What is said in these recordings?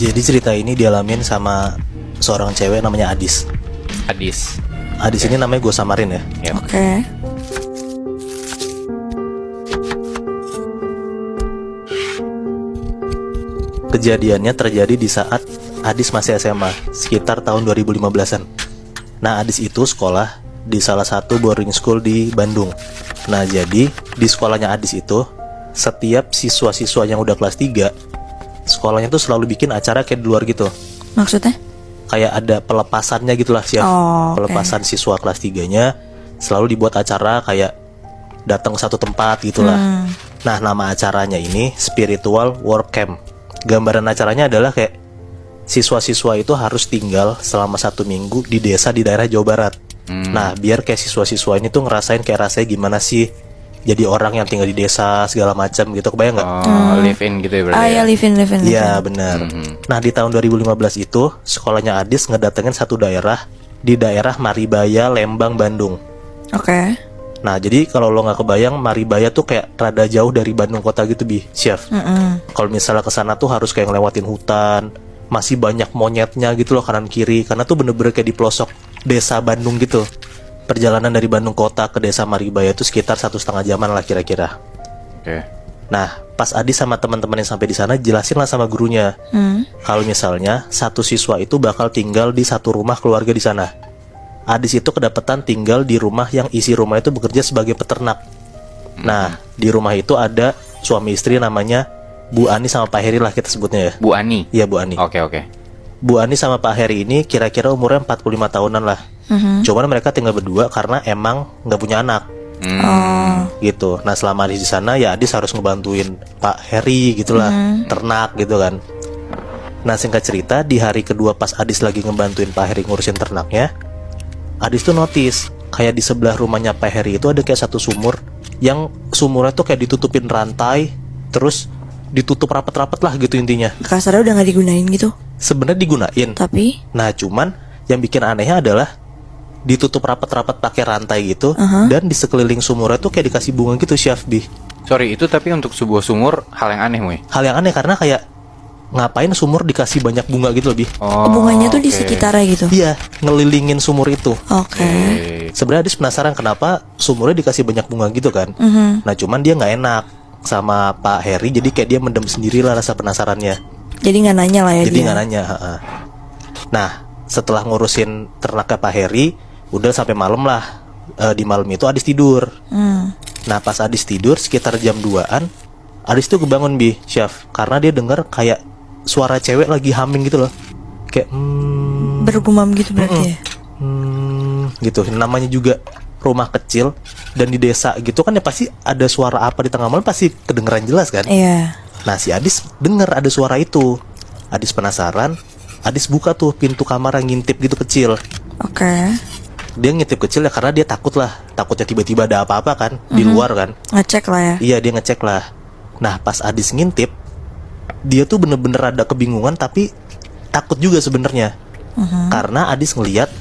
Jadi cerita ini dialamin sama seorang cewek namanya Adis. Adis. Adis ini namanya gue samarin ya. Yap. Oke. Kejadiannya terjadi di saat Adis masih SMA, sekitar tahun 2015-an. Nah, Adis itu sekolah di salah satu boarding school di Bandung. Nah, jadi di sekolahnya Adis itu, setiap siswa-siswa yang udah kelas 3, sekolahnya tuh selalu bikin acara kayak di luar gitu. Maksudnya? Kayak ada pelepasannya gitu lah, siap. Oh, oke. Pelepasan siswa kelas 3-nya selalu dibuat acara kayak datang ke satu tempat gitulah. Nah, nama acaranya ini Spiritual Work Camp. Gambaran acaranya adalah kayak siswa-siswa itu harus tinggal selama 1 minggu di desa di daerah Jawa Barat. Nah, biar kayak siswa-siswa ini tuh ngerasain kayak rasanya gimana sih jadi orang yang tinggal di desa segala macam gitu. Kebayang nggak? Live in gitu ya berarti. Ah ya, live in. Iya, benar. Nah, di tahun 2015 itu sekolahnya Adis ngedatengin satu daerah di daerah Maribaya, Lembang, Bandung. Oke. Nah, jadi kalau lo nggak kebayang, Maribaya tuh kayak rada jauh dari Bandung kota gitu, Chef. Kalau misalnya ke sana tuh harus kayak ngelewatin hutan, masih banyak monyetnya gitu loh kanan kiri, karena tuh bener-bener kayak di pelosok desa Bandung gitu. Perjalanan dari Bandung kota ke desa Maribaya itu sekitar 1,5 jaman lah kira-kira. Oke. Nah, pas Adis sama teman-teman yang sampai di sana jelasin lah sama gurunya, kalau misalnya satu siswa itu bakal tinggal di satu rumah keluarga di sana. Adis itu kedapatan tinggal di rumah yang isi rumah itu bekerja sebagai peternak. Nah, di rumah itu ada suami istri namanya Bu Ani sama Pak Heri lah kita sebutnya ya. Bu Ani. Iya, Bu Ani. Oke, oke. Bu Ani sama Pak Heri ini kira-kira umurnya 45 tahunan lah. Cuman mereka tinggal berdua karena emang nggak punya anak. Gitu. Nah, selama Adis di sana ya Adis harus ngebantuin Pak Heri gitulah, ternak gitu kan. Nah, singkat cerita, di hari kedua pas Adis lagi ngebantuin Pak Heri ngurusin ternaknya, Adis tuh notice kayak di sebelah rumahnya Pak Heri itu ada kayak satu sumur yang sumurnya tuh kayak ditutupin rantai, terus ditutup rapet-rapet lah gitu intinya. Kasarnya udah nggak digunain gitu. Sebenarnya digunain. Tapi Nah, cuman yang bikin anehnya adalah ditutup rapet-rapet pakai rantai gitu, dan di sekeliling sumurnya tuh kayak dikasih bunga gitu, Chef B. Sorry, itu tapi untuk sebuah sumur hal yang aneh, Moy. Hal yang aneh karena kayak ngapain sumur dikasih banyak bunga gitu lebih. bunganya tuh di oke. sekitarnya gitu. Iya, ngelilingin sumur itu. Oke. Sebenarnya Adis penasaran kenapa sumurnya dikasih banyak bunga gitu kan. Nah, cuman dia nggak enak sama Pak Heri, jadi kayak dia mendem sendirilah rasa penasarannya. Jadi nggak nanya lah ya Jadi dia. nggak nanya. Nah, setelah ngurusin ternaknya Pak Heri, udah sampai malam lah. Di malam itu Adis tidur. Nah, pas Adis tidur sekitar jam 2-an, Adis tuh kebangun, Chef, karena dia dengar kayak suara cewek lagi humming gitu loh. Kayak Bergumam gitu berarti ya. gitu. Namanya juga rumah kecil dan di desa gitu kan ya, pasti ada suara apa di tengah malam pasti kedengeran jelas kan. Iya. Nah, si Adis denger ada suara itu. Adis penasaran, Adis buka tuh pintu kamar yang ngintip gitu kecil. Oke. Dia ngintip kecil ya karena dia takut lah, takutnya tiba-tiba ada apa-apa kan di luar kan. Ngecek lah ya. Iya, dia ngecek lah. Nah, pas Adis ngintip, dia tuh bener-bener ada kebingungan tapi takut juga sebenarnya. Karena Adis ngeliat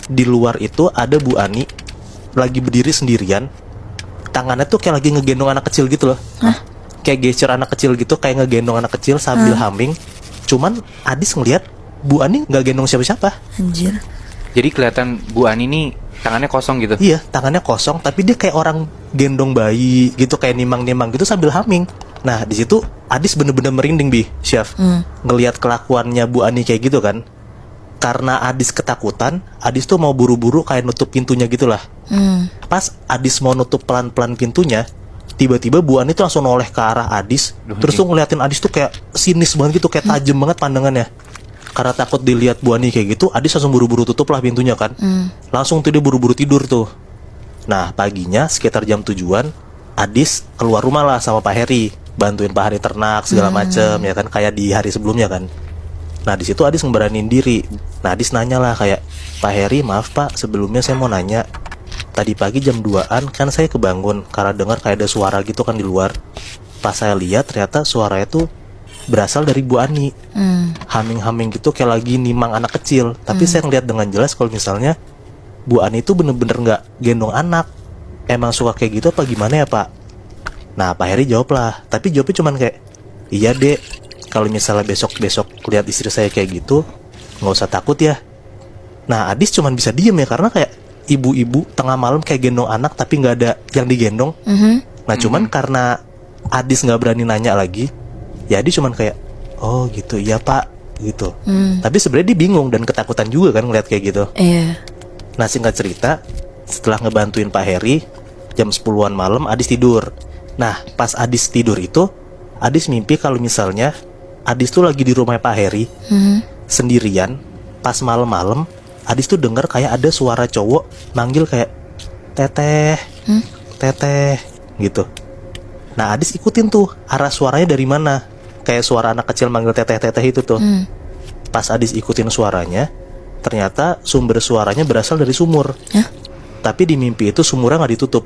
di luar itu ada Bu Ani lagi berdiri sendirian, tangannya tuh kayak lagi ngegendong anak kecil gitu loh. Kayak gesture anak kecil gitu, kayak ngegendong anak kecil sambil humming. Cuman Adis ngeliat Bu Ani nggak gendong siapa-siapa. Anjir. Jadi kelihatan Bu Ani nih tangannya kosong gitu. Iya, tangannya kosong, tapi dia kayak orang gendong bayi gitu, kayak nimang-nimang gitu sambil humming. Nah, di situ Adis bener-bener merinding, Chef. Ngelihat kelakuannya Bu Ani kayak gitu kan. Karena Adis ketakutan, Adis tuh mau buru-buru kayak nutup pintunya gitulah. Pas Adis mau nutup pelan-pelan pintunya, tiba-tiba Bu Ani tuh langsung noleh ke arah Adis. Terus tuh ngeliatin Adis tuh kayak sinis banget gitu, kayak tajam banget pandangannya. Karena takut dilihat Bu Ani kayak gitu, Adis langsung buru-buru tutup lah pintunya kan. Langsung tuh dia buru-buru tidur tuh. Nah, paginya sekitar jam 7-an, Adis keluar rumah lah sama Pak Heri, bantuin Pak Heri ternak segala macem ya kan, kayak di hari sebelumnya kan. Nah, di situ Adis ngeberanin diri. Nah, Adis nanya lah kayak, Pak Heri, maaf Pak, sebelumnya saya mau nanya, tadi pagi jam 2-an kan saya kebangun karena dengar kayak ada suara gitu kan di luar. Pas saya lihat ternyata suaranya tuh berasal dari Bu Ani. Humming-humming gitu kayak lagi nimang anak kecil. Tapi saya ngeliat dengan jelas kalau misalnya Bu Ani itu bener-bener nggak gendong anak. Emang suka kayak gitu apa gimana ya Pak? Nah, Pak Heri jawab lah. Tapi jawabnya cuman kayak, iya Dek, kalau misalnya besok lihat istri saya kayak gitu, nggak usah takut ya. Nah Adis cuman bisa diem ya, karena kayak ibu-ibu tengah malam kayak gendong anak tapi nggak ada yang digendong. Nah cuman karena Adis nggak berani nanya lagi, ya Adis cuman kayak, oh gitu, iya pak, gitu. Tapi sebenarnya dia bingung dan ketakutan juga kan ngeliat kayak gitu. Iya. Nah singkat cerita, setelah ngebantuin Pak Heri, jam 10-an malam Adis tidur. Nah pas Adis tidur itu, Adis mimpi kalau misalnya Adis tuh lagi di rumah Pak Heri, sendirian. Pas malam-malam Adis tuh denger kayak ada suara cowok manggil kayak teteh, teteh gitu. Nah Adis ikutin tuh arah suaranya dari mana, kayak suara anak kecil manggil teteh-teteh itu tuh. Pas Adis ikutin suaranya, ternyata sumber suaranya berasal dari sumur. Tapi di mimpi itu sumurnya nggak ditutup.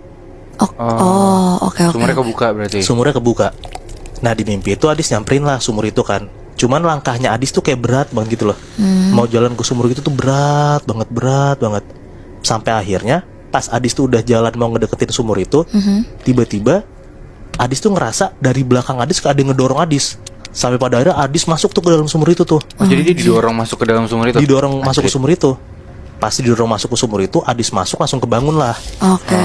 Oke. Sumurnya kebuka berarti. Sumurnya kebuka. Nah di mimpi itu Adis nyamperin lah sumur itu kan. Cuman langkahnya Adis tuh kayak berat banget gitu loh. Mau jalan ke sumur itu tuh berat banget. Sampai akhirnya pas Adis tuh udah jalan mau ngedeketin sumur itu, tiba-tiba Adis tuh ngerasa dari belakang Adis kayak ada yang ngedorong Adis. Sampai pada akhirnya Adis masuk tuh ke dalam sumur itu tuh. Jadi dia didorong masuk ke dalam sumur itu. Didorong masuk ke sumur itu. Pas didorong masuk ke sumur itu, Adis masuk langsung kebangun lah. Oke.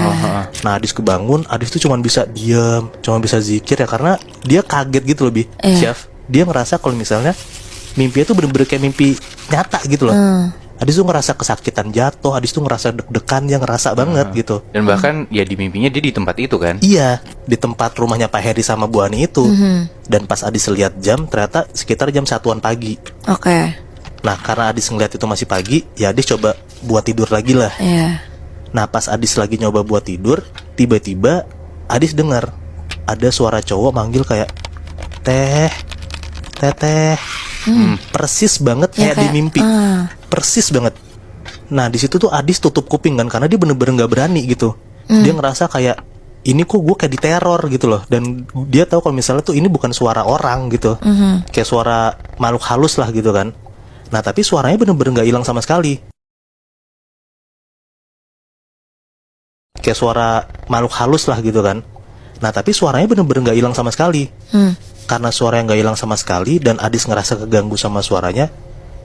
Nah Adis kebangun, Adis tuh cuma bisa diam, cuma bisa zikir ya, karena dia kaget gitu lebih, Chef. Dia ngerasa kalau misalnya mimpi itu bener-bener kayak mimpi nyata gitu loh. Adis tuh ngerasa kesakitan jatuh, Adis tuh ngerasa deg-degan, dia ngerasa banget gitu. Dan bahkan ya di mimpinya dia di tempat itu kan. Iya, di tempat rumahnya Pak Heri sama Bu Ani itu. Dan pas Adis lihat jam, ternyata sekitar jam 1-an pagi. Oke. Nah karena Adis ngeliat itu masih pagi, ya Adis coba buat tidur lagi lah. Iya. Nah pas Adis lagi nyoba buat tidur, tiba-tiba Adis dengar ada suara cowok manggil kayak teh, teteh. Persis banget Ya, kayak di mimpi. Persis banget. Nah di situ tuh Adis tutup kuping kan, karena dia bener-bener nggak berani gitu. Dia ngerasa kayak ini kok gue kayak diteror gitu loh. Dan dia tahu kalau misalnya tuh ini bukan suara orang gitu, kayak suara makhluk halus lah gitu kan. Nah tapi suaranya bener-bener nggak hilang sama sekali. Kayak suara makhluk halus lah gitu kan. Nah tapi suaranya bener-bener nggak hilang sama sekali. Karena suaranya nggak hilang sama sekali dan Adis ngerasa keganggu sama suaranya,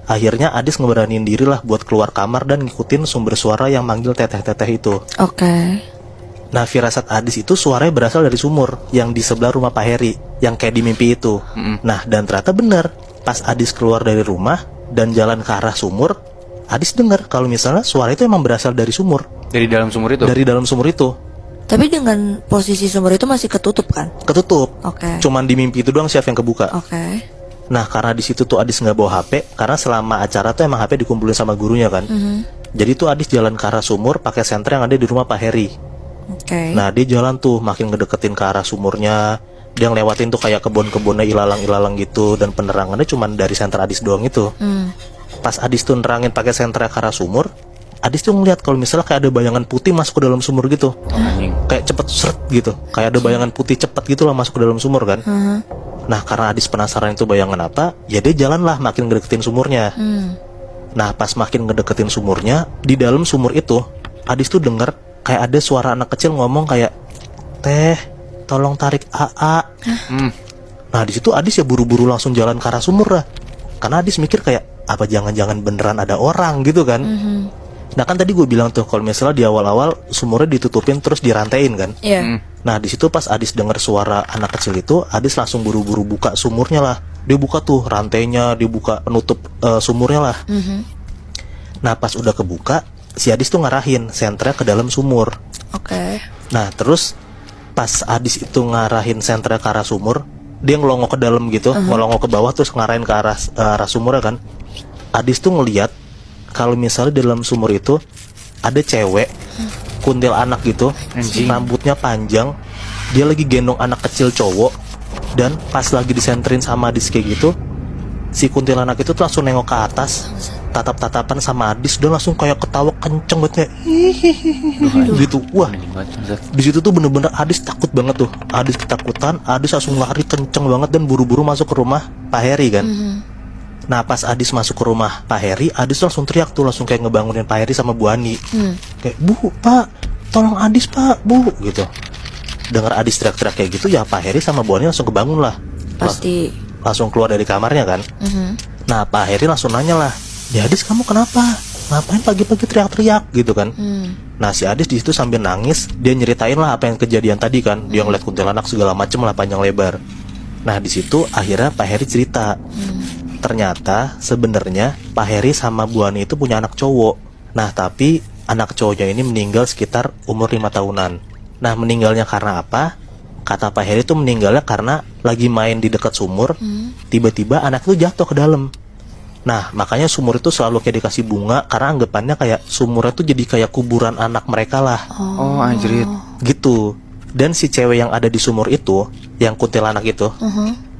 akhirnya Adis ngeberaniin diri lah buat keluar kamar dan ngikutin sumber suara yang manggil teteh-teteh itu. Oke. Nah firasat Adis itu suaranya berasal dari sumur yang di sebelah rumah Pak Heri, yang kayak di mimpi itu. Nah dan ternyata bener, pas Adis keluar dari rumah dan jalan ke arah sumur, Adis dengar kalau misalnya suara itu emang berasal dari sumur. Dari dalam sumur itu. Dari dalam sumur itu. Tapi dengan posisi sumur itu masih ketutup kan? Ketutup. Oke. Cuman di mimpi itu doang Chef yang kebuka. Oke. Nah karena di situ tuh Adis nggak bawa HP, karena selama acara tuh emang HP dikumpulin sama gurunya kan. Jadi tuh Adis jalan ke arah sumur pakai senter yang ada di rumah Pak Heri. Oke. Nah dia jalan tuh makin ngedeketin ke arah sumurnya. Dia ngelewatin tuh kayak kebun-kebunnya ilalang-ilalang gitu, dan penerangannya cuman dari senter Adis doang itu. Pas Adis tuh nerangin pakai senter ke arah sumur, Adis tuh ngeliat kalau misalnya kayak ada bayangan putih masuk ke dalam sumur gitu. Kayak cepet seret gitu, kayak ada bayangan putih cepet gitu lah masuk ke dalam sumur kan. Nah karena Adis penasaran itu bayangan apa, ya dia jalan lah makin ngedeketin sumurnya. Nah pas makin ngedeketin sumurnya, di dalam sumur itu Adis tuh denger kayak ada suara anak kecil ngomong kayak teh, tolong tarik AA. Nah di situ Adis ya buru-buru langsung jalan ke arah sumur lah, karena Adis mikir kayak apa jangan-jangan beneran ada orang gitu kan. Nah kan tadi gue bilang tuh kalau misalnya di awal-awal sumurnya ditutupin terus dirantain kan. Iya. Nah di situ pas Adis dengar suara anak kecil itu, Adis langsung buru-buru buka sumurnya lah. Dia buka tuh rantainya, dia buka penutup sumurnya lah. Nah pas udah kebuka, si Adis tuh ngarahin senternya ke dalam sumur. Oke. Nah terus pas Adis itu ngarahin senternya ke arah sumur, dia ngelongok ke dalam gitu, ngelongok ke bawah terus ngarahin ke arah sumurnya kan. Adis tuh ngeliat kalau misalnya di dalam sumur itu ada cewek kuntil anak gitu, rambutnya panjang, dia lagi gendong anak kecil cowok, dan pas lagi disenterin sama Adis kayak gitu, si kuntilanak itu tuh langsung nengok ke atas, tatap-tatapan sama Adis, dan langsung kayak ketawa kenceng banget kayak gitu. Wah, di situ tuh bener-bener Adis takut banget tuh. Adis ketakutan, Adis langsung lari kenceng banget dan buru-buru masuk ke rumah Pak Heri kan. Nah pas Adis masuk ke rumah Pak Heri, Adis langsung teriak tuh, langsung kayak ngebangunin Pak Heri sama Bu Ani. Kayak, Bu, Pak, tolong Adis Pak, Bu, gitu. Dengar Adis teriak-teriak kayak gitu, ya Pak Heri sama Bu Ani langsung kebangun lah. Pasti langsung keluar dari kamarnya kan. Nah Pak Heri langsung nanya lah, ya Adis kamu kenapa? Ngapain pagi-pagi teriak-teriak gitu kan. Nah si Adis di situ sambil nangis, dia nyeritain lah apa yang kejadian tadi kan. Dia ngeliat kuntilanak segala macem lah panjang lebar. Nah di situ akhirnya Pak Heri cerita, ternyata sebenarnya Pak Heri sama Bu Ani itu punya anak cowok. Nah tapi anak cowoknya ini meninggal sekitar umur 5 tahunan. Nah meninggalnya karena apa? Kata Pak Heri itu meninggalnya karena lagi main di dekat sumur, tiba-tiba anak itu jatuh ke dalam. Nah makanya sumur itu selalu kayak dikasih bunga, karena anggapannya kayak sumurnya tuh jadi kayak kuburan anak mereka lah. Oh anjrit. Gitu. Dan si cewek yang ada di sumur itu, yang kuntilanak itu,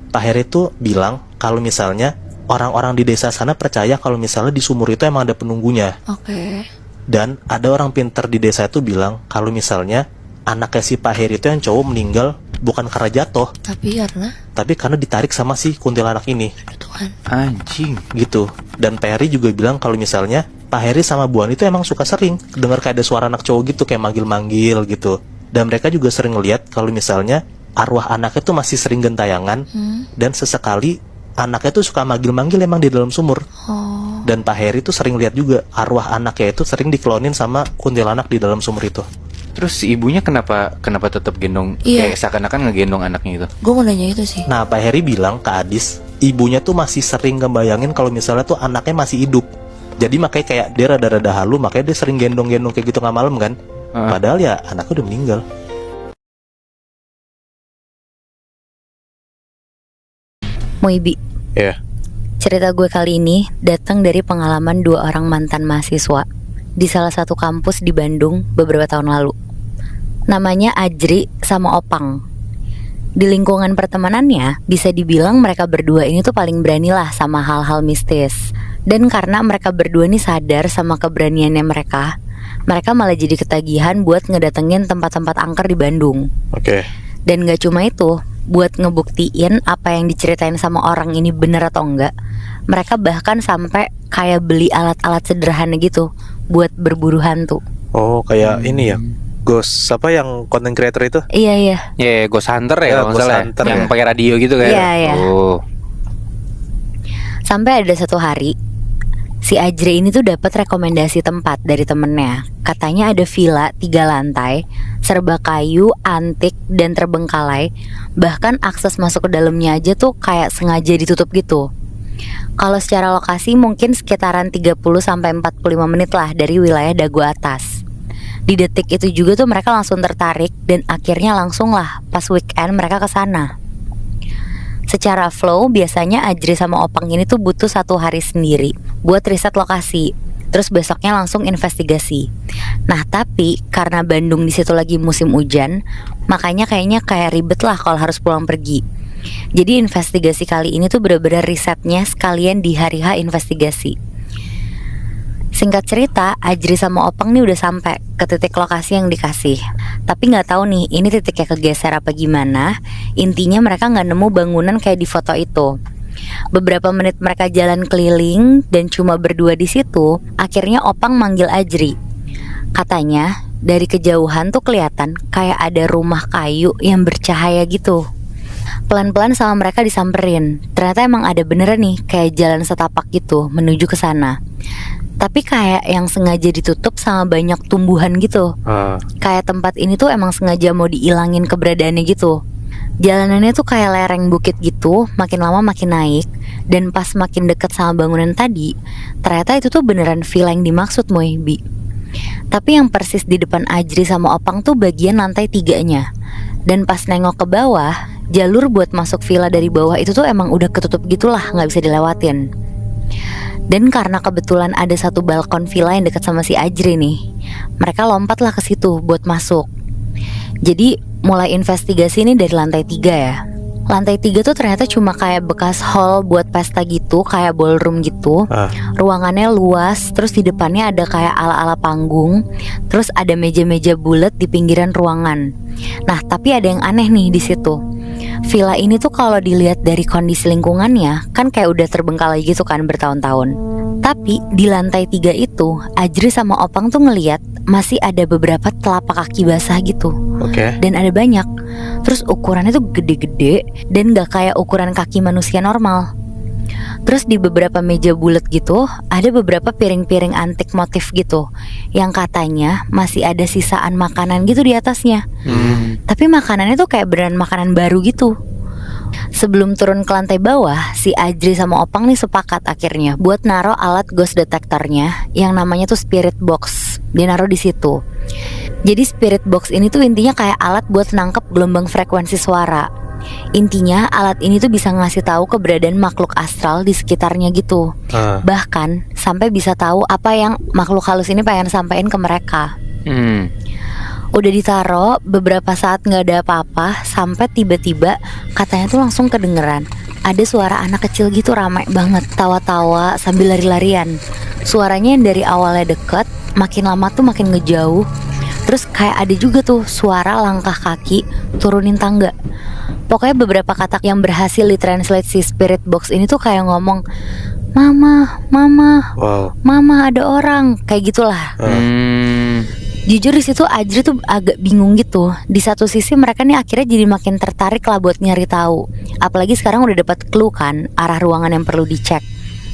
Pak Heri tuh bilang kalau misalnya orang-orang di desa sana percaya kalau misalnya di sumur itu emang ada penunggunya. Oke. Dan ada orang pintar di desa itu bilang kalau misalnya anaknya si Pak Heri itu yang cowok meninggal bukan karena jatuh, tapi karena ditarik sama si kuntilanak ini. Tuhan. Anjing. Gitu. Dan Pak Heri juga bilang kalau misalnya Pak Heri sama Bu Ani itu emang suka sering dengar kayak ada suara anak cowok gitu, kayak manggil-manggil gitu. Dan mereka juga sering ngeliat kalau misalnya arwah anaknya tuh masih sering gentayangan, dan sesekali anaknya tuh suka manggil-manggil emang di dalam sumur. Dan Pak Heri tuh sering lihat juga arwah anaknya itu sering diklonin sama kuntilanak di dalam sumur itu. Terus ibunya kenapa tetap gendong, Iya. kayak seakan-akan ngegendong anaknya itu? Gue mau nanya itu sih. Nah Pak Heri bilang ke Adis, ibunya tuh masih sering ngebayangin kalau misalnya tuh anaknya masih hidup. Jadi makanya kayak dia rada-rada halu, makanya dia sering gendong-gendong kayak gitu nggak malam kan. Padahal ya anaknya udah meninggal. Moibi, Ya. cerita gue kali ini datang dari pengalaman 2 orang mantan mahasiswa di salah satu kampus di Bandung beberapa tahun lalu. Namanya Ajri sama Opang. Di lingkungan pertemanannya, bisa dibilang mereka berdua ini tuh paling berani lah sama hal-hal mistis. Dan karena mereka berdua ini sadar sama keberaniannya mereka malah jadi ketagihan buat ngedatengin tempat-tempat angker di Bandung. Oke. Dan gak cuma itu, buat ngebuktiin apa yang diceritain sama orang ini bener atau enggak, mereka bahkan sampai kayak beli alat-alat sederhana gitu buat berburu hantu. Oh kayak ini ya, Ghost apa yang content creator itu? Iya. Ya, Ghost Hunter ya Ya, kalau nggak Ghost salah ya? Hunter Yang ya. pakai radio gitu kan? Iya. Oh. Sampai ada satu hari si Ajri ini tuh dapat rekomendasi tempat dari temennya. Katanya ada villa 3 lantai, serba kayu, antik, dan terbengkalai. Bahkan akses masuk ke dalamnya aja tuh kayak sengaja ditutup gitu. Kalau secara lokasi mungkin sekitaran 30-45 menit lah dari wilayah Dago Atas. Di detik itu juga tuh mereka langsung tertarik, dan akhirnya langsung lah pas weekend mereka ke sana. Secara flow biasanya Ajri sama Opang ini tuh butuh 1 hari sendiri buat riset lokasi, terus besoknya langsung investigasi. Nah tapi karena Bandung di situ lagi musim hujan, makanya kayaknya kayak ribet lah kalau harus pulang pergi. Jadi investigasi kali ini tuh bener-bener risetnya sekalian di hari H investigasi. Singkat cerita, Ajri sama Opang nih udah sampai ke titik lokasi yang dikasih. Tapi nggak tahu nih, ini titiknya kegeser apa gimana. Intinya mereka nggak nemu bangunan kayak di foto itu. Beberapa menit mereka jalan keliling dan cuma berdua di situ. Akhirnya Opang manggil Ajri. Katanya dari kejauhan tuh kelihatan kayak ada rumah kayu yang bercahaya gitu. Pelan-pelan sama mereka disamperin. Ternyata emang ada beneran nih kayak jalan setapak gitu menuju ke sana. Tapi kayak yang sengaja ditutup sama banyak tumbuhan gitu. Kayak tempat ini tuh emang sengaja mau diilangin keberadaannya gitu. Jalanannya tuh kayak lereng bukit gitu, makin lama makin naik. Dan pas makin deket sama bangunan tadi, ternyata itu tuh beneran villa yang dimaksud Moibi. Tapi yang persis di depan Ajri sama Opang tuh bagian lantai 3-nya. Dan pas nengok ke bawah, jalur buat masuk villa dari bawah itu tuh emang udah ketutup gitulah, gak bisa dilewatin. Dan karena kebetulan ada satu balkon villa yang dekat sama si Ajri nih, mereka lompatlah ke situ buat masuk. Jadi mulai investigasi ini dari lantai 3 ya. Lantai 3 tuh ternyata cuma kayak bekas hall buat pesta gitu, kayak ballroom gitu. Ruangannya luas, terus di depannya ada kayak ala-ala panggung. Terus ada meja-meja bulat di pinggiran ruangan. Nah tapi ada yang aneh nih di situ. Villa ini tuh kalau dilihat dari kondisi lingkungannya kan kayak udah terbengkalai gitu kan bertahun-tahun. Tapi di lantai 3 itu Ajri sama Opang tuh ngeliat masih ada beberapa telapak kaki basah gitu. Oke. Dan ada banyak. Terus ukurannya tuh gede-gede dan gak kayak ukuran kaki manusia normal. Terus di beberapa meja bulat gitu ada beberapa piring-piring antik motif gitu, yang katanya masih ada sisaan makanan gitu di atasnya. Tapi makanannya tuh kayak beneran makanan baru gitu. Sebelum turun ke lantai bawah, si Ajri sama Opang nih sepakat akhirnya buat naro alat ghost detectornya yang namanya tuh spirit box. Dia naro di situ. Jadi spirit box ini tuh intinya kayak alat buat nangkep gelombang frekuensi suara. Intinya alat ini tuh bisa ngasih tahu keberadaan makhluk astral di sekitarnya gitu. Bahkan sampai bisa tahu apa yang makhluk halus ini pengen sampein ke mereka. Udah ditaro beberapa saat nggak ada apa-apa, sampai tiba-tiba katanya tuh langsung kedengeran ada suara anak kecil gitu ramai banget, tawa-tawa sambil lari-larian. Suaranya yang dari awalnya deket, makin lama tuh makin ngejauh. Terus kayak ada juga tuh suara langkah kaki turunin tangga. Pokoknya beberapa kata yang berhasil ditranslate si spirit box ini tuh kayak ngomong, "Mama, mama, Wow. mama ada orang," kayak gitulah. Jujur di situ Ajri tuh agak bingung gitu. Di satu sisi mereka nih akhirnya jadi makin tertarik lah buat nyari tahu. Apalagi sekarang udah dapat clue kan arah ruangan yang perlu dicek.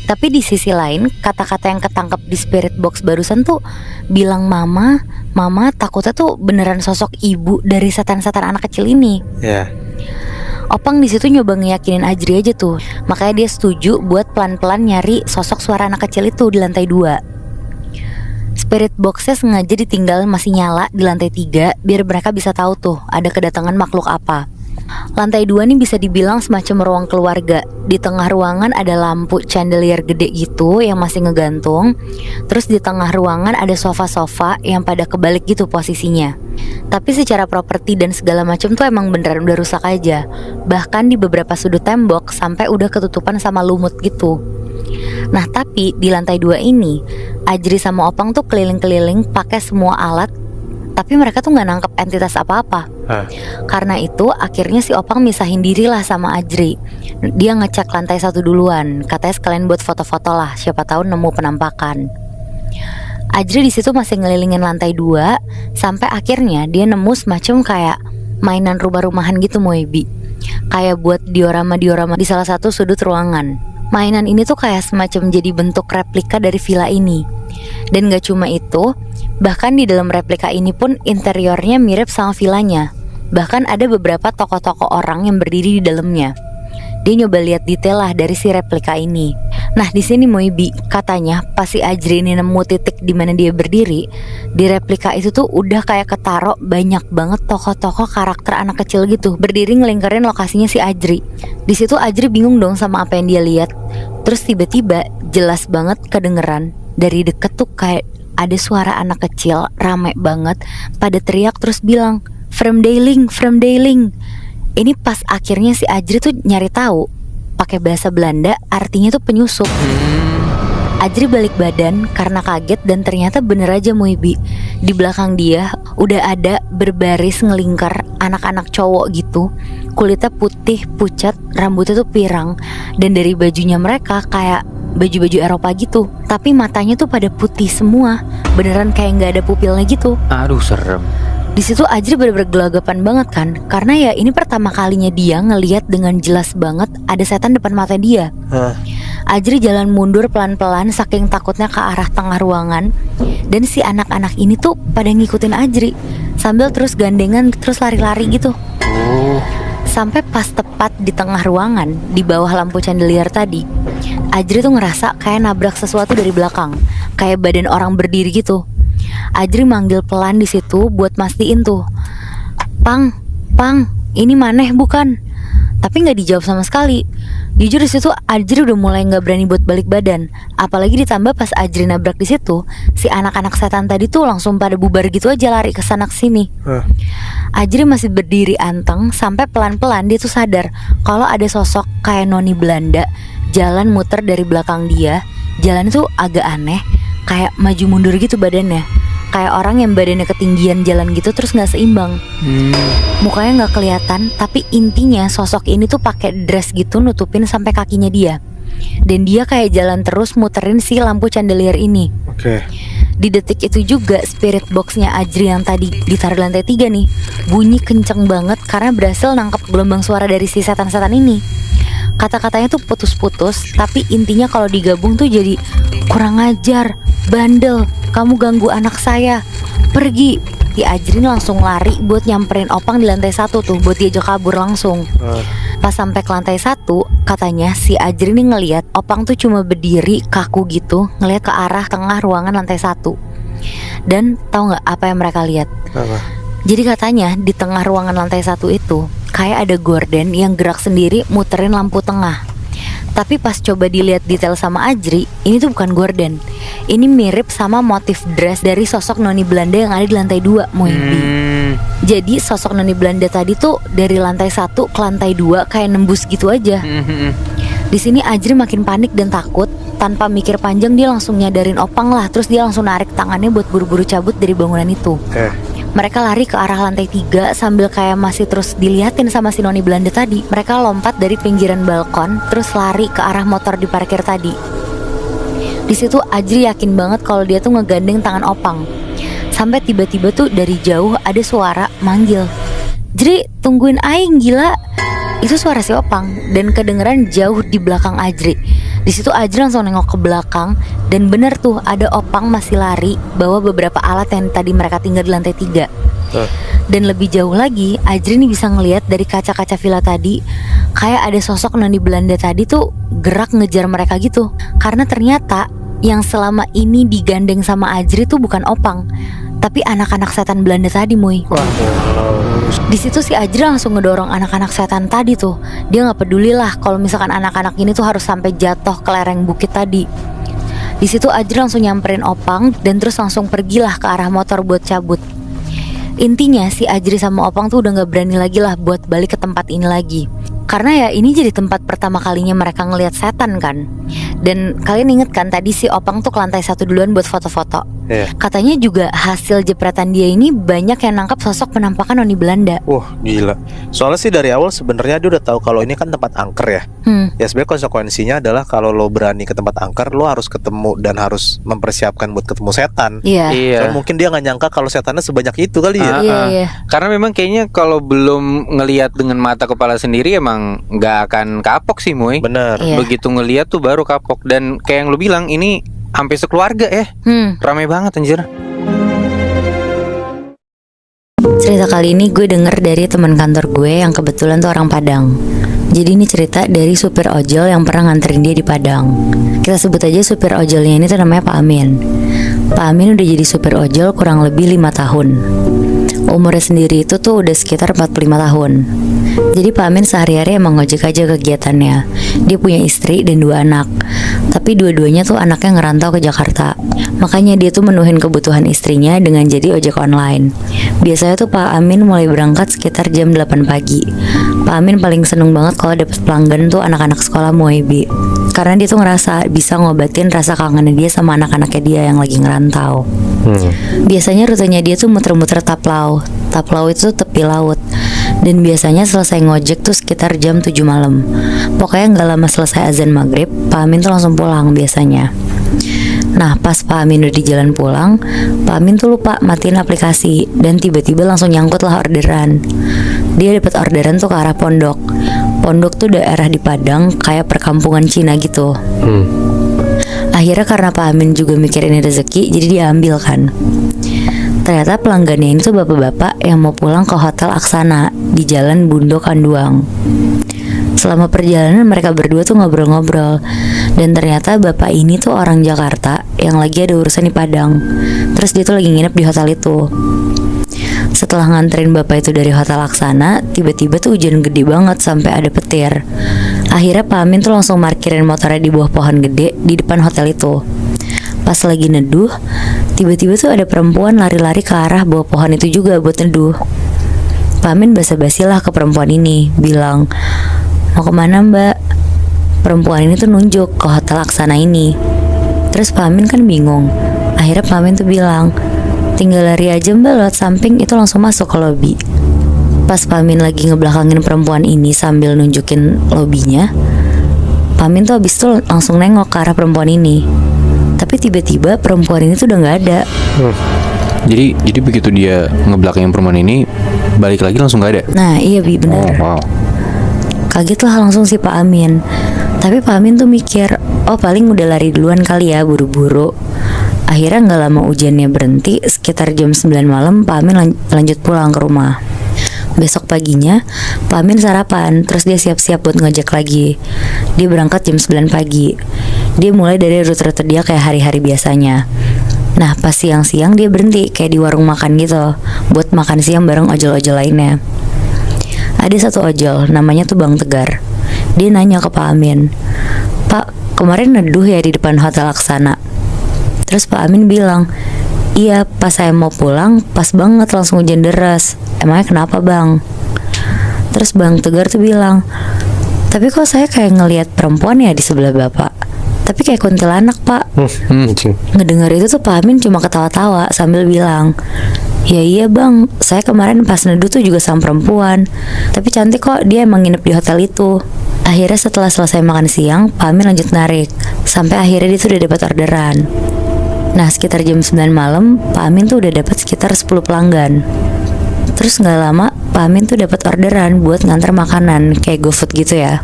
Tapi di sisi lain kata-kata yang ketangkep di spirit box barusan tuh bilang mama, mama, takutnya tuh beneran sosok ibu dari setan-setan anak kecil ini. Ya. Opang di situ nyoba ngeyakinin Ajri aja tuh. Makanya dia setuju buat pelan-pelan nyari sosok suara anak kecil itu di lantai 2. Spirit boxnya sengaja ditinggal masih nyala di lantai 3 biar mereka bisa tahu tuh ada kedatangan makhluk apa. Lantai 2 nih bisa dibilang semacam ruang keluarga. Di tengah ruangan ada lampu chandelier gede gitu yang masih ngegantung. Terus di tengah ruangan ada sofa-sofa yang pada kebalik gitu posisinya. Tapi secara properti dan segala macam tuh emang beneran udah rusak aja. Bahkan di beberapa sudut tembok sampai udah ketutupan sama lumut gitu. Nah tapi di lantai 2 ini Ajri sama Opang tuh keliling-keliling pakai semua alat, tapi mereka tuh gak nangkep entitas apa-apa. Karena itu akhirnya si Opang misahin diri lah sama Ajri. Dia ngecek lantai 1 duluan, katanya sekalian buat foto-foto lah, siapa tahu nemu penampakan. Ajri di situ masih ngelilingin lantai 2 sampai akhirnya dia nemu semacam kayak mainan rumah-rumahan gitu Moebi. Kayak buat diorama-diorama di salah satu sudut ruangan. Mainan ini tuh kayak semacam jadi bentuk replika dari villa ini. Dan gak cuma itu, bahkan di dalam replika ini pun interiornya mirip sama villanya. Bahkan ada beberapa tokoh-tokoh orang yang berdiri di dalamnya. Dia nyoba lihat detail lah dari si replika ini. Nah di sini Moebi, katanya pas si Ajri ini nemu titik di mana dia berdiri, di replika itu tuh udah kayak ketaro banyak banget tokoh-tokoh karakter anak kecil gitu, berdiri ngelingkarin lokasinya si Ajri. Di situ Ajri bingung dong sama apa yang dia lihat. Terus tiba-tiba jelas banget kedengeran dari deket tuh kayak ada suara anak kecil rame banget pada teriak terus bilang, "From Dailing, from Dailing." Ini pas akhirnya si Ajri tuh nyari tahu pakai bahasa Belanda artinya tuh penyusup. Ajri balik badan karena kaget dan ternyata bener aja Moebi. Di belakang dia udah ada berbaris ngelingkar anak-anak cowok gitu. Kulitnya putih, pucat, rambutnya tuh pirang. Dan dari bajunya mereka kayak baju-baju Eropa gitu. Tapi matanya tuh pada putih semua. Beneran kayak gak ada pupilnya gitu. Aduh serem. Di situ Ajri bener-bener gelagapan banget kan, karena ya ini pertama kalinya dia ngelihat dengan jelas banget ada setan depan mata dia. Ajri jalan mundur pelan-pelan saking takutnya ke arah tengah ruangan. Dan si anak-anak ini tuh pada ngikutin Ajri sambil terus gandengan terus lari-lari gitu. Sampai pas tepat di tengah ruangan, di bawah lampu chandelier tadi, Ajri tuh ngerasa kayak nabrak sesuatu dari belakang, kayak badan orang berdiri gitu. Ajri manggil pelan di situ buat mastiin tuh, "Pang, Pang, ini maneh bukan?" Tapi nggak dijawab sama sekali. Jujur di situ Ajri udah mulai nggak berani buat balik badan. Apalagi ditambah pas Ajri nabrak di situ, si anak-anak setan tadi tuh langsung pada bubar gitu aja lari ke sana sini. Ajri masih berdiri anteng sampai pelan-pelan dia tuh sadar kalau ada sosok kayak noni Belanda jalan muter dari belakang dia. Jalan itu agak aneh, kayak maju mundur gitu badannya, kayak orang yang badannya ketinggian jalan gitu terus nggak seimbang. Mukanya nggak kelihatan, tapi intinya sosok ini tuh pakai dress gitu nutupin sampai kakinya dia. Dan dia kayak jalan terus muterin si lampu chandelier ini. Oke. Di detik itu juga spirit boxnya Ajri yang tadi ditaruh di lantai 3 nih bunyi kenceng banget karena berhasil nangkep gelombang suara dari si setan-setan ini. Kata-katanya tuh putus-putus, tapi intinya kalau digabung tuh jadi kurang ajar, bandel, kamu ganggu anak saya, pergi. Si Ajri ini langsung lari buat nyamperin Opang di lantai 1 tuh, buat diajak kabur langsung. Pas sampai ke lantai 1, katanya si Ajri ini ngelihat Opang tuh cuma berdiri kaku gitu, ngelihat ke arah tengah ruangan lantai 1. Dan tahu nggak apa yang mereka lihat? Apa? Jadi katanya di tengah ruangan lantai 1 itu kayak ada gorden yang gerak sendiri muterin lampu tengah. Tapi pas coba dilihat detail sama Ajri, ini tuh bukan gorden. Ini mirip sama motif dress dari sosok noni Belanda yang ada di lantai 2, Moebi. Jadi sosok noni Belanda tadi tuh dari lantai 1 ke lantai 2 kayak nembus gitu aja. Di sini Ajri makin panik dan takut. Tanpa mikir panjang dia langsung nyadarin Opang lah. Terus dia langsung narik tangannya buat buru-buru cabut dari bangunan itu. Mereka lari ke arah lantai 3 sambil kayak masih terus diliatin sama si noni Belanda tadi. Mereka lompat dari pinggiran balkon terus lari ke arah motor di parkir tadi. Di situ Ajri yakin banget kalau dia tuh ngegandeng tangan Opang. Sampai tiba-tiba tuh dari jauh ada suara manggil, "Jri, tungguin aing, gila." Itu suara si Opang dan kedengeran jauh di belakang Ajri. Di situ Ajri langsung nengok ke belakang dan bener tuh ada Opang masih lari bawa beberapa alat yang tadi mereka tinggal di lantai 3. Dan lebih jauh lagi Ajri nih bisa ngelihat dari kaca-kaca villa tadi kayak ada sosok noni Belanda tadi tuh gerak ngejar mereka gitu. Karena ternyata yang selama ini digandeng sama Ajri tuh bukan Opang, tapi anak-anak setan Belanda tadi, Muy. Di situ si Ajri langsung ngedorong anak-anak setan tadi tuh. Dia nggak peduli lah kalau misalkan anak-anak ini tuh harus sampai jatuh ke lereng bukit tadi. Di situ Ajri langsung nyamperin Opang dan terus langsung pergilah ke arah motor buat cabut. Intinya si Ajri sama Opang tuh udah nggak berani lagi lah buat balik ke tempat ini lagi. Karena ya ini jadi tempat pertama kalinya mereka ngelihat setan kan. Dan kalian inget kan tadi si Opang tuh ke lantai 1 duluan buat foto-foto. Katanya juga hasil jepretan dia ini banyak yang nangkap sosok penampakan noni Belanda. Wah, gila. Soalnya sih dari awal sebenarnya dia udah tahu kalau ini kan tempat angker ya. Ya sebenarnya konsekuensinya adalah kalau lo berani ke tempat angker, lo harus ketemu dan harus mempersiapkan buat ketemu setan. Iya. Soalnya mungkin dia nggak nyangka kalau setannya sebanyak itu kali ya. Iya. Karena memang kayaknya kalau belum ngelihat dengan mata kepala sendiri emang nggak akan kapok sih, Moy. Bener. Iya. Begitu ngelihat tuh baru kapok. Dan kayak yang lu bilang ini sampai sekeluarga ya. Ramai banget anjir. Cerita kali ini gue denger dari teman kantor gue yang kebetulan tuh orang Padang. Jadi ini cerita dari supir ojol yang pernah nganterin dia di Padang. Kita sebut aja supir ojolnya ini tuh namanya Pak Amin. Pak Amin udah jadi supir ojol kurang lebih 5 tahun. Umurnya sendiri itu tuh udah sekitar 45 tahun. Jadi Pak Amin sehari-hari emang ngojek aja kegiatannya. Dia punya istri dan 2 anak. Tapi dua-duanya tuh anaknya ngerantau ke Jakarta. Makanya dia tuh menuhin kebutuhan istrinya dengan jadi ojek online. Biasanya tuh Pak Amin mulai berangkat sekitar jam 8 pagi. Pak Amin paling seneng banget kalau dapet pelanggan tuh anak-anak sekolah Moebi. Karena dia tuh ngerasa bisa ngobatin rasa kangennya dia sama anak-anaknya dia yang lagi ngerantau. Biasanya rutenya dia tuh muter-muter Taplau. Taplau itu tepi laut. Dan biasanya selesai ngojek tuh sekitar jam 7 malam. Pokoknya gak lama selesai azan maghrib, Pak Amin tuh langsung pulang biasanya. Nah pas Pak Amin udah di jalan pulang, Pak Amin tuh lupa matiin aplikasi. Dan tiba-tiba langsung nyangkut lah orderan. Dia dapat orderan tuh ke arah Pondok. Pondok tuh daerah di Padang kayak perkampungan Cina gitu. Akhirnya karena Pak Amin juga mikirin rezeki, jadi dia ambil kan. Ternyata pelanggannya ini tuh bapak-bapak yang mau pulang ke Hotel Aksana di Jalan Bundo Kanduang. Selama perjalanan mereka berdua tuh ngobrol-ngobrol. Dan ternyata bapak ini tuh orang Jakarta yang lagi ada urusan di Padang. Terus dia tuh lagi nginep di hotel itu. Setelah nganterin bapak itu dari Hotel Aksana, tiba-tiba tuh hujan gede banget sampai ada petir. Akhirnya Pak Amin tuh langsung parkirin motornya di bawah pohon gede di depan hotel itu. Pas lagi neduh, tiba-tiba tuh ada perempuan lari-lari ke arah bawah pohon itu juga buat neduh. Pak Amin basa-basi lah ke perempuan ini, bilang, "Mau kemana mbak?" Perempuan ini tuh nunjuk ke Hotel Aksana ini. Terus Pak Amin kan bingung. Akhirnya Pak Amin tuh bilang, Tinggal lari aja mbak lewat samping itu langsung masuk ke lobi. Pas Pak Amin lagi ngebelakangin perempuan ini sambil nunjukin lobinya, Pak Amin tuh abis itu langsung nengok ke arah perempuan ini. Tapi tiba-tiba perempuan ini tuh udah gak ada. Jadi begitu dia ngebelakangin perempuan ini, balik lagi langsung gak ada. Nah iya Bi, bener. Wow. Kaget lah langsung si Pak Amin. Tapi Pak Amin tuh mikir, oh paling udah lari duluan kali ya, buru-buru. Akhirnya gak lama hujannya berhenti. Sekitar jam 9 malam Pak Amin lanjut pulang ke rumah. Besok paginya Pak Amin sarapan, terus dia siap-siap buat ngojek lagi. Dia berangkat jam 9 pagi. Dia mulai dari rute-rute dia kayak hari-hari biasanya. Nah pas siang-siang dia berhenti kayak di warung makan gitu, buat makan siang bareng ojol-ojol lainnya. Ada satu ojol, namanya tuh Bang Tegar. Dia nanya ke Pak Amin, "Pak, kemarin neduh ya di depan Hotel Aksana?" Terus Pak Amin bilang, "Iya, pas saya mau pulang, pas banget langsung hujan deras. Emangnya kenapa bang?" Terus Bang Tegar tuh bilang, "Tapi kok saya kayak ngelihat perempuan ya di sebelah bapak. Tapi kayak kuntilanak pak." Ngedengar itu tuh Pak Amin cuma ketawa-tawa sambil bilang, "Ya iya bang, saya kemarin pas neduh tuh juga sama perempuan. Tapi cantik kok, dia emang nginep di hotel itu." Akhirnya setelah selesai makan siang, Pak Amin lanjut narik. Sampai akhirnya dia tuh udah dapat orderan. Nah sekitar jam 9 malam Pak Amin tuh udah dapat sekitar 10 pelanggan. Terus gak lama Pak Amin tuh dapat orderan buat nganter makanan kayak GoFood gitu ya.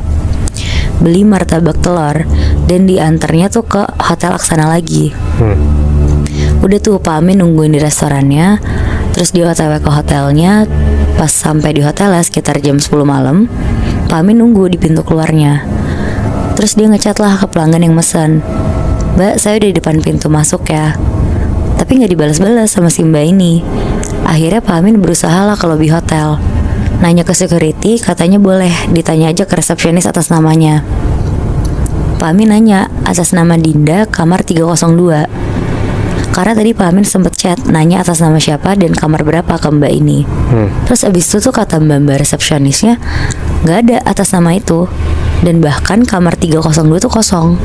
Beli martabak telur dan diantarnya tuh ke Hotel Aksana lagi. Udah tuh Pak Amin nungguin di restorannya. Terus dia OTW ke hotelnya. Pas sampai di hotel sekitar jam 10 malam, Pak Amin nunggu di pintu keluarnya. Terus dia ngechat lah ke pelanggan yang mesen, "Mbak, saya udah di depan pintu masuk ya." Tapi gak dibalas-balas sama si mbak ini. Akhirnya Pak Amin berusaha lah ke lobi hotel. Nanya ke security, katanya boleh ditanya aja ke resepsionis atas namanya. Pak Amin nanya atas nama Dinda, kamar 302. Karena tadi Pak Amin sempet chat nanya atas nama siapa dan kamar berapa ke mbak ini. Terus abis itu tuh kata mbak resepsionisnya gak ada atas nama itu. Dan bahkan kamar 302 tuh kosong.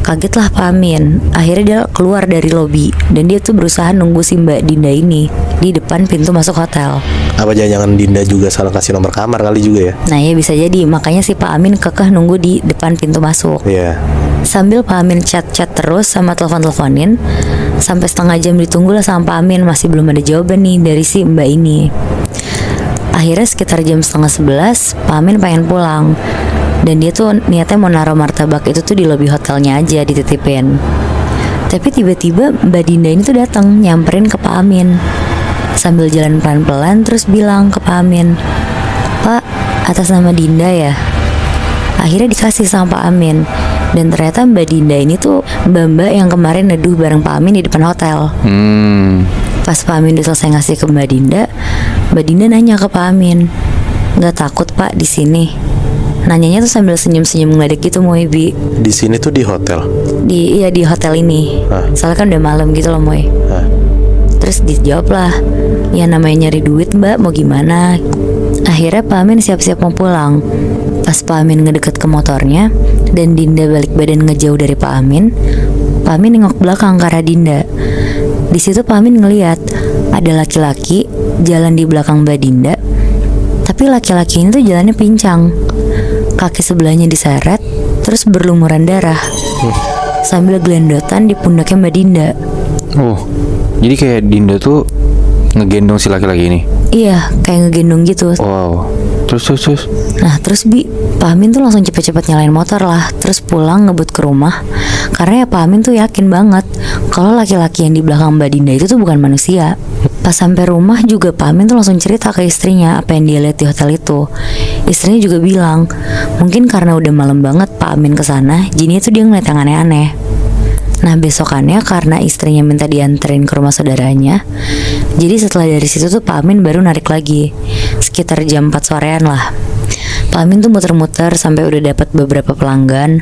Kaget lah Pak Amin. Akhirnya dia keluar dari lobi dan dia tuh berusaha nunggu si Mbak Dinda ini di depan pintu masuk hotel. Apa jangan Dinda juga salah kasih nomor kamar kali juga ya? Nah ya bisa jadi, makanya si Pak Amin kekeh nunggu di depan pintu masuk. Iya. Sambil Pak Amin chat-chat terus sama telepon-teleponin. Sampai setengah jam ditunggu lah sama Pak Amin, masih belum ada jawaban nih dari si Mbak ini. Akhirnya sekitar jam 10:30 Pak Amin pengen pulang. Dan dia tuh niatnya mau naruh martabak itu tuh di lobi hotelnya aja dititipin. Tapi tiba-tiba Mbak Dinda ini tuh datang nyamperin ke Pak Amin sambil jalan pelan-pelan terus bilang ke Pak Amin, "Pak, atas nama Dinda ya?" Akhirnya dikasih sama Pak Amin. Dan ternyata Mbak Dinda ini tuh mbak-mbak yang kemarin neduh bareng Pak Amin di depan hotel. Pas Pak Amin udah selesai ngasih ke Mbak Dinda nanya ke Pak Amin, "Gak takut Pak di sini?" Nanyanya tuh sambil senyum-senyum ngeledek gitu Moy Bi. Di sini tuh di hotel. Iya di hotel ini. Soalnya kan udah malam gitu loh Moy. Terus dijawab lah, "Ya namanya nyari duit mbak, mau gimana?" Akhirnya Pak Amin siap-siap mau pulang. Pas Pak Amin ngedeket ke motornya dan Dinda balik badan ngejauh dari Pak Amin nengok belakang ke arah Dinda. Di situ Pak Amin ngeliat ada laki-laki jalan di belakang Mbak Dinda. Tapi laki-laki ini tuh jalannya pincang. Kaki sebelahnya diseret, terus berlumuran darah. Sambil gelendotan di pundaknya Mbak Dinda. Oh, jadi kayak Dinda tuh ngegendong si laki-laki ini? Iya, kayak ngegendong gitu. Wow. Terus. Nah terus Pak Amin tuh langsung cepet-cepet nyalain motor lah. Terus pulang ngebut ke rumah. Karena ya Pak Amin tuh yakin banget kalau laki-laki yang di belakang Mbak Dinda itu tuh bukan manusia. Pas sampai rumah juga Pak Amin tuh langsung cerita ke istrinya apa yang dia lihat di hotel itu. Istrinya juga bilang, mungkin karena udah malam banget Pak Amin kesana, jadinya tuh dia ngeliat yang aneh-aneh. Nah besokannya karena istrinya minta dianterin ke rumah saudaranya, jadi setelah dari situ tuh Pak Amin baru narik lagi. Sekitar jam 4 sorean lah. Pak Amin tuh muter-muter sampai udah dapat beberapa pelanggan.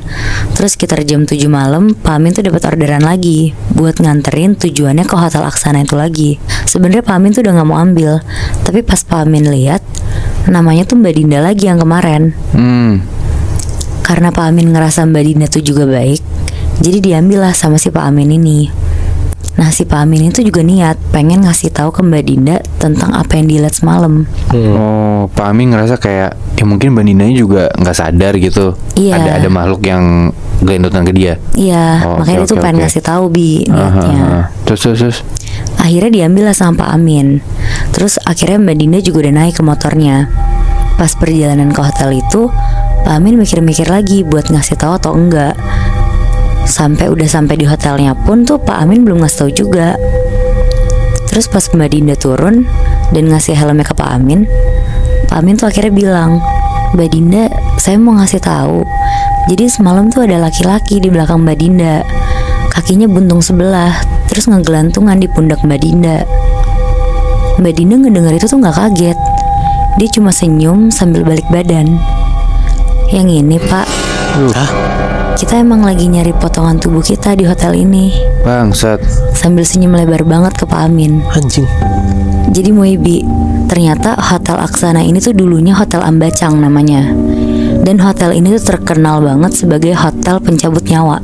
Terus sekitar jam 7 malam Pak Amin tuh dapat orderan lagi buat nganterin tujuannya ke Hotel Aksana itu lagi. Sebenarnya Pak Amin tuh udah gak mau ambil, tapi pas Pak Amin lihat namanya tuh Mbak Dinda lagi yang kemarin. Karena Pak Amin ngerasa Mbak Dinda tuh juga baik, jadi diambil lah sama si Pak Amin ini. Nah si Pak Amin itu juga niat pengen ngasih tahu ke Mbak Dinda tentang apa yang dilihat semalam. Oh, Pak Amin ngerasa kayak ya mungkin Mbak Dinda juga nggak sadar gitu. Iya. Ada makhluk yang gelendotan ke dia. Iya, Oh, makanya oke, dia tuh oke, pengen oke. ngasih tahu Bi niatnya. Terus. Akhirnya diambil lah sama Pak Amin. Terus akhirnya Mbak Dinda juga udah naik ke motornya. Pas perjalanan ke hotel itu, Pak Amin mikir-mikir lagi buat ngasih tahu atau enggak. Sampai di hotelnya pun tuh Pak Amin belum ngasih tahu juga. Terus pas Mbak Dinda turun dan ngasih helmnya ke Pak Amin tuh akhirnya bilang, Mbak Dinda, saya mau ngasih tahu. Jadi semalam tuh ada laki-laki di belakang Mbak Dinda. Kakinya buntung sebelah, terus ngegelantungan di pundak Mbak Dinda. Mbak Dinda ngedengar itu tuh nggak kaget. Dia cuma senyum sambil balik badan. Yang ini Pak, Hah? kita emang lagi nyari potongan tubuh kita di hotel ini. Bangsat. Sambil senyum lebar banget ke Pak Amin. Anjing. Jadi Moebi, ternyata Hotel Aksana ini tuh dulunya Hotel Ambacang namanya. Dan hotel ini tuh terkenal banget sebagai hotel pencabut nyawa.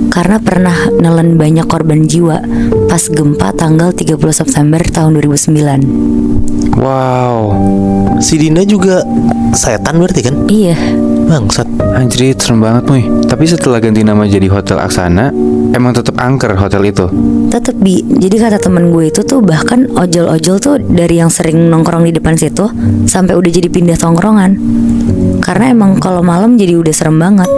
Karena pernah nelen banyak korban jiwa pas gempa tanggal 30 September tahun 2009. Wow. Si Dinda juga setan berarti kan? Iya, Bangsat. Anjir, serem banget Muy. Tapi setelah ganti nama jadi Hotel Aksana, emang tetap angker hotel itu. tetep Bi. Jadi kata temen gue itu tuh bahkan ojol-ojol tuh dari yang sering nongkrong di depan situ sampai udah jadi pindah tongkrongan. Karena emang kalau malam jadi udah serem banget.